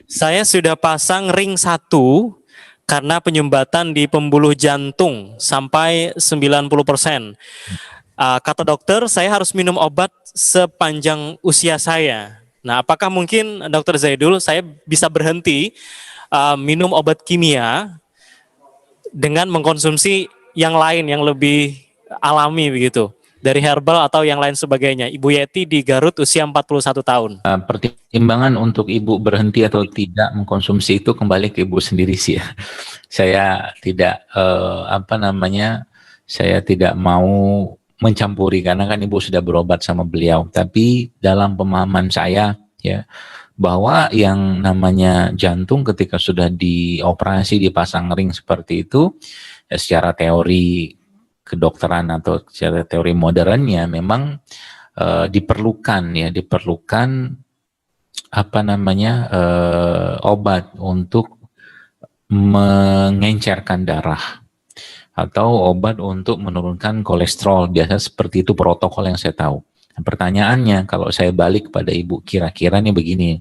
Saya sudah pasang ring 1 karena penyumbatan di pembuluh jantung sampai 90%. Kata dokter, saya harus minum obat sepanjang usia saya. Nah, apakah mungkin Dokter Zaidul saya bisa berhenti minum obat kimia dengan mengkonsumsi yang lain yang lebih alami begitu, dari herbal atau yang lain sebagainya? Ibu Yeti di Garut, usia 41 tahun. Pertimbangan untuk ibu berhenti atau tidak mengkonsumsi itu kembali ke ibu sendiri sih ya. Saya tidak saya tidak mau mencampuri karena kan ibu sudah berobat sama beliau. Tapi dalam pemahaman saya ya, bahwa yang namanya jantung ketika sudah dioperasi dipasang ring seperti itu, ya secara teori kedokteran atau secara teori modernnya memang diperlukan obat untuk mengencerkan darah atau obat untuk menurunkan kolesterol. Biasa seperti itu protokol yang saya tahu. Nah, pertanyaannya, kalau saya balik kepada ibu, kira-kira nih begini,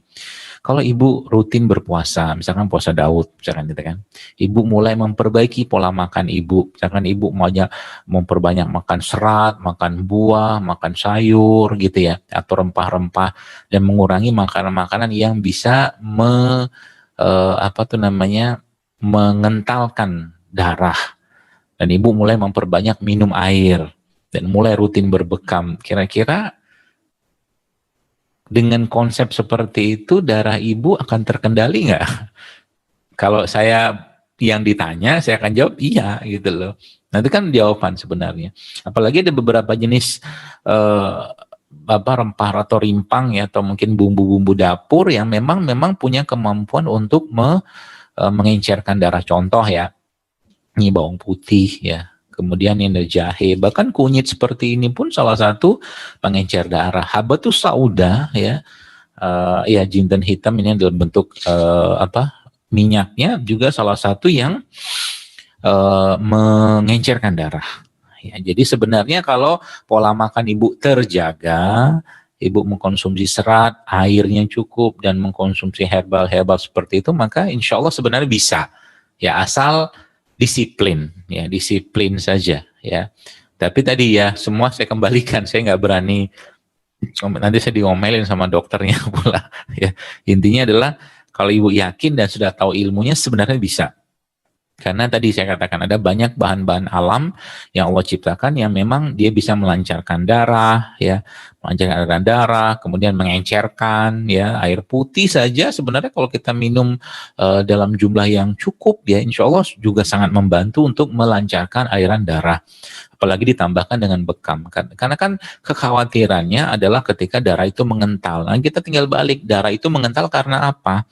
kalau ibu rutin berpuasa, misalkan puasa Daud, misalkan gitu kan, ibu mulai memperbaiki pola makan ibu, misalkan ibu maunya memperbanyak makan serat, makan buah, makan sayur gitu ya, atau rempah-rempah, dan mengurangi makanan-makanan yang bisa mengentalkan darah. Dan ibu mulai memperbanyak minum air dan mulai rutin berbekam. Kira-kira dengan konsep seperti itu darah ibu akan terkendali nggak? Kalau saya yang ditanya, saya akan jawab iya gitu loh. Nanti kan jawaban sebenarnya. Apalagi ada beberapa jenis rempah atau rimpang ya, atau mungkin bumbu-bumbu dapur yang memang punya kemampuan untuk mengencerkan darah. Contoh ya, ini bawang putih ya, kemudian ini jahe, bahkan kunyit seperti ini pun salah satu pengencer darah. Habatus sauda ya, jinten hitam ini dalam bentuk minyaknya juga salah satu yang mengencerkan darah. Ya, jadi sebenarnya kalau pola makan ibu terjaga, ibu mengkonsumsi serat, airnya cukup, dan mengkonsumsi herbal-herbal seperti itu, maka insya Allah sebenarnya bisa. Ya, asal disiplin saja ya. Tapi tadi ya semua saya kembalikan, saya nggak berani nanti saya diomelin sama dokternya pula ya. Intinya adalah kalau ibu yakin dan sudah tahu ilmunya sebenarnya bisa. Karena tadi saya katakan ada banyak bahan-bahan alam yang Allah ciptakan yang memang dia bisa melancarkan darah ya, melancarkan aliran darah, kemudian mengencerkan ya, air putih saja sebenarnya kalau kita minum dalam jumlah yang cukup ya, insya Allah juga sangat membantu untuk melancarkan aliran darah. Apalagi ditambahkan dengan bekam. Karena kan kekhawatirannya adalah ketika darah itu mengental. Nah, kita tinggal balik, darah itu mengental karena apa?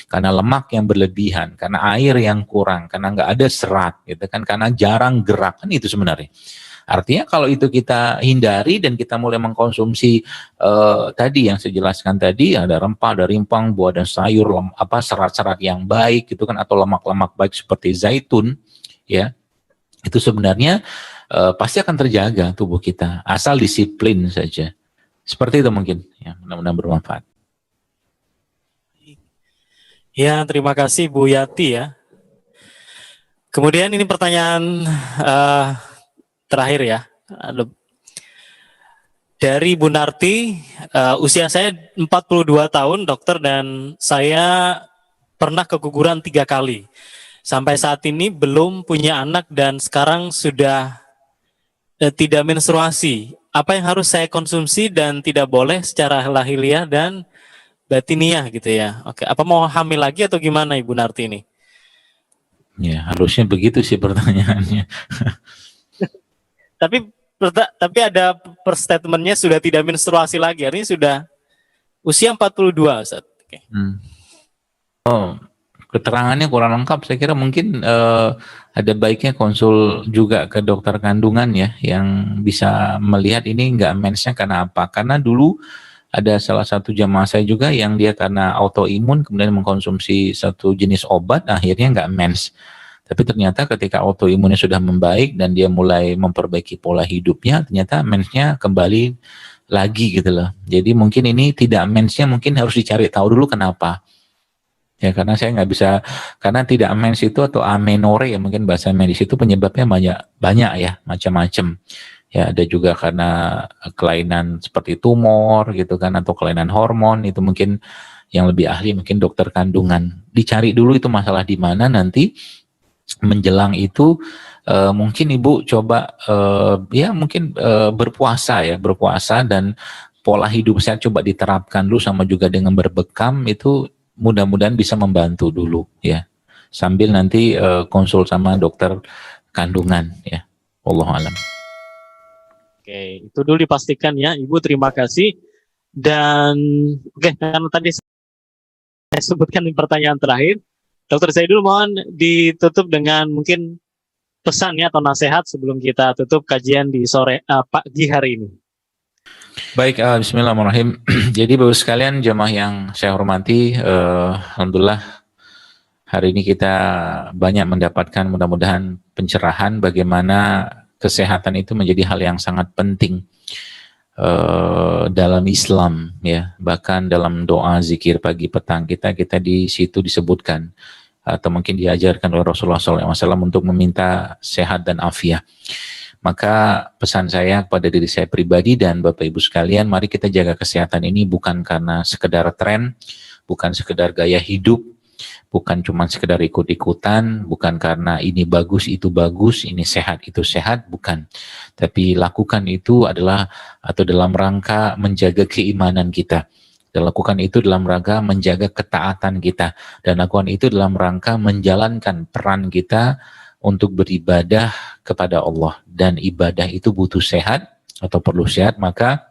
Karena lemak yang berlebihan, karena air yang kurang, karena nggak ada serat, gitu kan, karena jarang gerak, kan itu sebenarnya. Artinya kalau itu kita hindari dan kita mulai mengkonsumsi tadi yang saya jelaskan tadi, ada rempah, ada rimpang, buah dan sayur, serat-serat yang baik, gitu kan, atau lemak-lemak baik seperti zaitun, ya, itu sebenarnya pasti akan terjaga tubuh kita, asal disiplin saja. Seperti itu mungkin, ya, mudah-mudahan bermanfaat. Ya, terima kasih Bu Yati ya. Kemudian ini pertanyaan terakhir ya. Dari Bu Narti, usia saya 42 tahun dokter dan saya pernah keguguran 3 kali. Sampai saat ini belum punya anak dan sekarang sudah tidak menstruasi. Apa yang harus saya konsumsi dan tidak boleh secara lahiriah dan batiniah gitu ya. Oke, apa mau hamil lagi atau gimana Ibu Narti ini? Ya, harusnya begitu sih pertanyaannya. Tapi ada statementnya sudah tidak menstruasi lagi, artinya sudah usia 42, Ustaz. Oke. Oh, keterangannya kurang lengkap. Saya kira mungkin ada baiknya konsul juga ke dokter kandungan ya, yang bisa melihat ini nggak mensnya karena apa. Karena dulu ada salah satu jamaah saya juga yang dia karena autoimun kemudian mengkonsumsi satu jenis obat, akhirnya nggak mens. Tapi ternyata ketika autoimunnya sudah membaik dan dia mulai memperbaiki pola hidupnya, ternyata mensnya kembali lagi gitu loh. Jadi mungkin ini tidak mensnya, mungkin harus dicari tahu dulu kenapa. Ya, karena saya nggak bisa, karena tidak amens itu atau amenore ya mungkin bahasa medis itu penyebabnya banyak banyak ya, macam-macam. Ya, ada juga karena kelainan seperti tumor gitu kan, atau kelainan hormon, itu mungkin yang lebih ahli mungkin dokter kandungan. Dicari dulu itu masalah di mana, nanti menjelang itu mungkin ibu coba ya mungkin berpuasa dan pola hidup sehat coba diterapkan dulu, sama juga dengan berbekam itu mudah-mudahan bisa membantu dulu ya, sambil nanti konsul sama dokter kandungan ya. Wallahu alam. Oke, itu dulu dipastikan ya, Ibu. Terima kasih. Dan oke, karena tadi saya sebutkan di pertanyaan terakhir, Dokter Zaidul mohon ditutup dengan mungkin pesan ya atau nasihat sebelum kita tutup kajian di pagi hari ini. Baik, bismillahirrahmanirrahim. Jadi Bapak sekalian jemaah yang saya hormati, alhamdulillah hari ini kita banyak mendapatkan mudah-mudahan pencerahan bagaimana kesehatan itu menjadi hal yang sangat penting dalam Islam ya, bahkan dalam doa zikir pagi petang kita di situ disebutkan atau mungkin diajarkan oleh Rasulullah SAW untuk meminta sehat dan afiat. Maka pesan saya kepada diri saya pribadi dan Bapak Ibu sekalian, mari kita jaga kesehatan ini bukan karena sekedar tren, bukan sekedar gaya hidup, bukan cuma sekedar ikut-ikutan, bukan karena ini bagus, itu bagus, ini sehat, itu sehat, bukan. Tapi lakukan itu adalah atau dalam rangka menjaga keimanan kita. Dan lakukan itu dalam rangka menjaga ketaatan kita. Dan lakukan itu dalam rangka menjalankan peran kita untuk beribadah kepada Allah. Dan ibadah itu butuh sehat atau perlu sehat, maka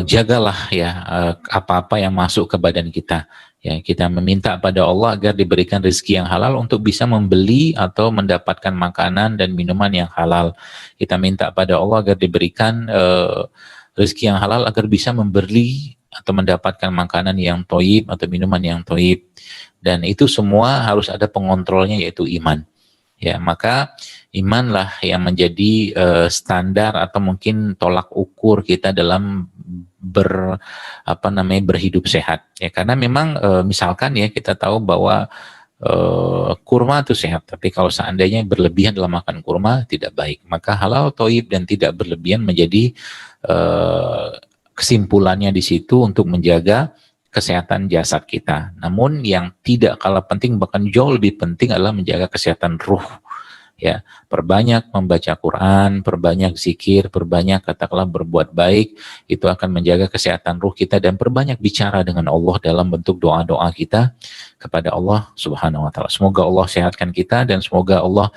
jagalah ya apa-apa yang masuk ke badan kita. Ya, kita meminta pada Allah agar diberikan rezeki yang halal untuk bisa membeli atau mendapatkan makanan dan minuman yang halal. Kita minta pada Allah agar diberikan rezeki yang halal agar bisa membeli atau mendapatkan makanan yang toib atau minuman yang toib. Dan itu semua harus ada pengontrolnya, yaitu iman. Ya, maka imanlah yang menjadi standar atau mungkin tolak ukur kita dalam berhidup sehat. Ya, karena memang misalkan ya kita tahu bahwa kurma itu sehat, tapi kalau seandainya berlebihan dalam makan kurma tidak baik. Maka halal, toib dan tidak berlebihan menjadi kesimpulannya di situ untuk menjaga kesehatan jasad kita. Namun yang tidak kalah penting, bahkan jauh lebih penting adalah menjaga kesehatan ruh. Ya, perbanyak membaca Quran, perbanyak zikir, perbanyak katakanlah berbuat baik, itu akan menjaga kesehatan ruh kita, dan perbanyak bicara dengan Allah dalam bentuk doa-doa kita kepada Allah Subhanahu wa taala. Semoga Allah sehatkan kita dan semoga Allah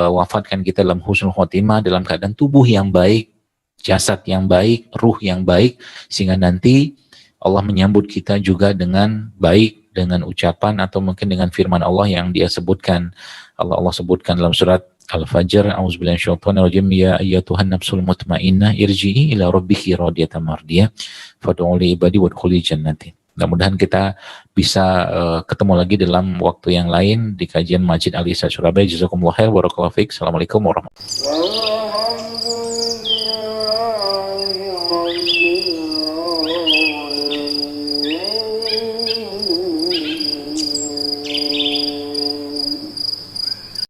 wafatkan kita dalam husnul khotimah, dalam keadaan tubuh yang baik, jasad yang baik, ruh yang baik, sehingga nanti Allah menyambut kita juga dengan baik, dengan ucapan atau mungkin dengan firman Allah yang dia sebutkan. Allah sebutkan dalam surat Al-Fajr, auzubillahi minasyaitonir rajim, ya ayyatuhan nafsul mutmainnah irji'i ila rabbiki radiyatan mardiyah fad'u li ibadi wadkhuli jannati. Mudah-mudahan kita bisa ketemu lagi dalam waktu yang lain di kajian Masjid Al-Ihsan Surabaya. Jazakumullah khair, barakallahu fiik. Assalamualaikum warahmatullahi wabarakatuh.